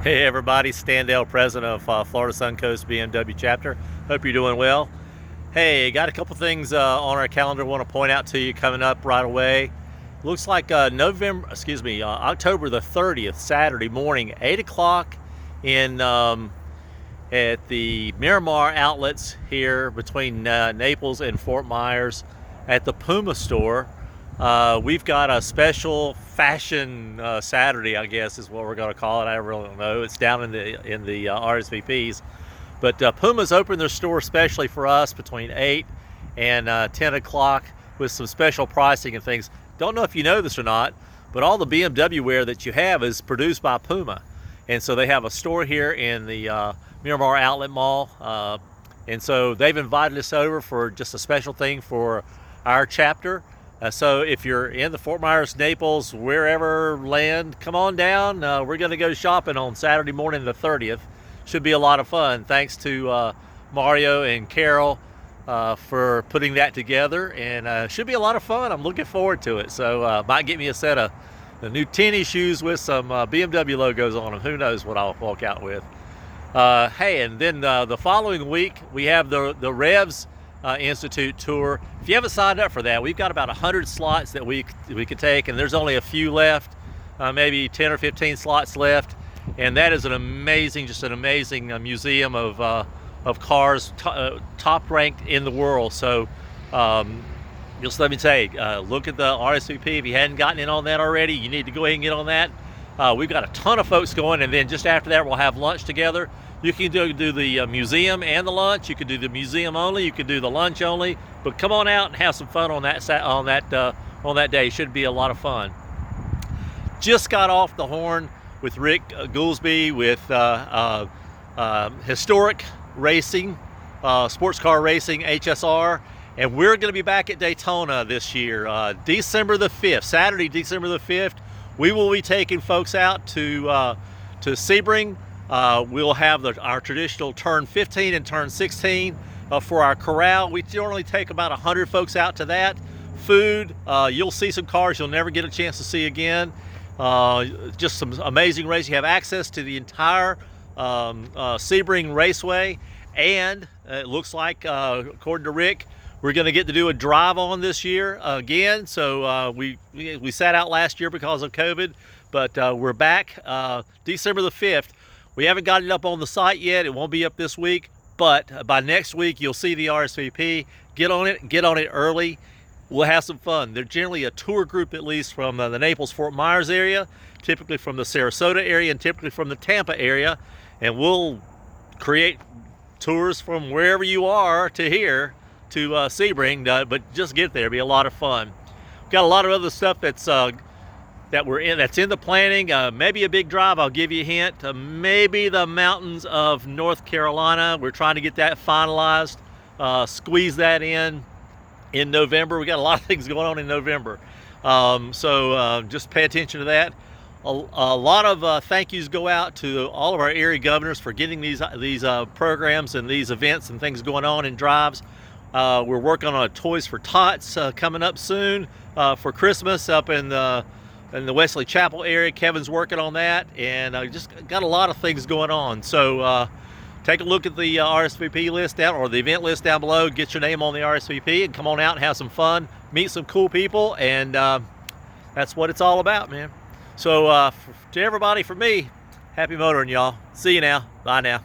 Hey everybody, Stan Dale, president of Florida Suncoast BMW chapter. Hope you're doing well. Hey, got a couple things on our calendar I want to point out to you coming up right away. Looks like October the 30th, Saturday morning, 8 o'clock in at the Miramar outlets here between Naples and Fort Myers at the Puma store. We've got a special fashion Saturday, I guess is what we're going to call it. I really don't know. It's down in the RSVPs, but Puma's opened their store especially for us between 8 and 10 o'clock with some special pricing and things. Don't know if you know this or not, but all the BMW wear that you have is produced by Puma, and so they have a store here in the Miramar Outlet Mall, and so they've invited us over for just a special thing for our chapter. So if you're in the Fort Myers, Naples, wherever land, come on down. We're going to go shopping on Saturday morning the 30th. Should be a lot of fun. Thanks to Mario and Carol for putting that together, and should be a lot of fun. I'm looking forward to it. So might get me a set of the new tennis shoes with some BMW logos on them. Who knows what I'll walk out with. Hey, and then the following week we have the Revs Institute tour. If you haven't signed up for that, we've got about 100 slots that we could take, and there's only a few left, maybe 10 or 15 slots left, and that is an amazing museum of cars, top ranked in the world. So just let me say, look at the RSVP. If you hadn't gotten in on that already, you need to go ahead and get on that. We've got a ton of folks going, and then just after that we'll have lunch together. You can do the museum and the lunch. You can do the museum only. You can do the lunch only. But come on out and have some fun on that day. It should be a lot of fun. Just got off the horn with Rick Goolsby with Historic Racing, Sports Car Racing, HSR, and we're going to be back at Daytona this year, December the 5th, Saturday, December the 5th. We will be taking folks out to Sebring. We'll have our traditional turn 15 and turn 16 for our corral. We generally take about 100 folks out to that. Food, you'll see some cars you'll never get a chance to see again. Just some amazing racing. You have access to the entire Sebring Raceway, and it looks like, according to Rick, we're going to get to do a drive on this year again. So we sat out last year because of COVID, but we're back December the 5th. We haven't got it up on the site yet. It won't be up this week, but by next week you'll see the RSVP. Get on it early. We'll have some fun. They're generally a tour group, at least from the Naples-Fort Myers area, typically from the Sarasota area, and typically from the Tampa area, and we'll create tours from wherever you are to here to Sebring, but just get there. It'll be a lot of fun. We've got a lot of other stuff that's in the planning. Maybe a big drive. I'll give you a hint. Maybe the mountains of North Carolina. We're trying to get that finalized. Squeeze that in November. We got a lot of things going on in November, so just pay attention to that. A lot of thank yous go out to all of our area governors for getting these programs and these events and things going on in drives. We're working on a Toys for Tots coming up soon for Christmas up in the Wesley Chapel area. Kevin's working on that, and just got a lot of things going on. So take a look at the RSVP list down, or the event list down below. Get your name on the RSVP and come on out and have some fun, meet some cool people, and that's what it's all about, man. So to everybody, from me, happy motoring, y'all. See you now. Bye now.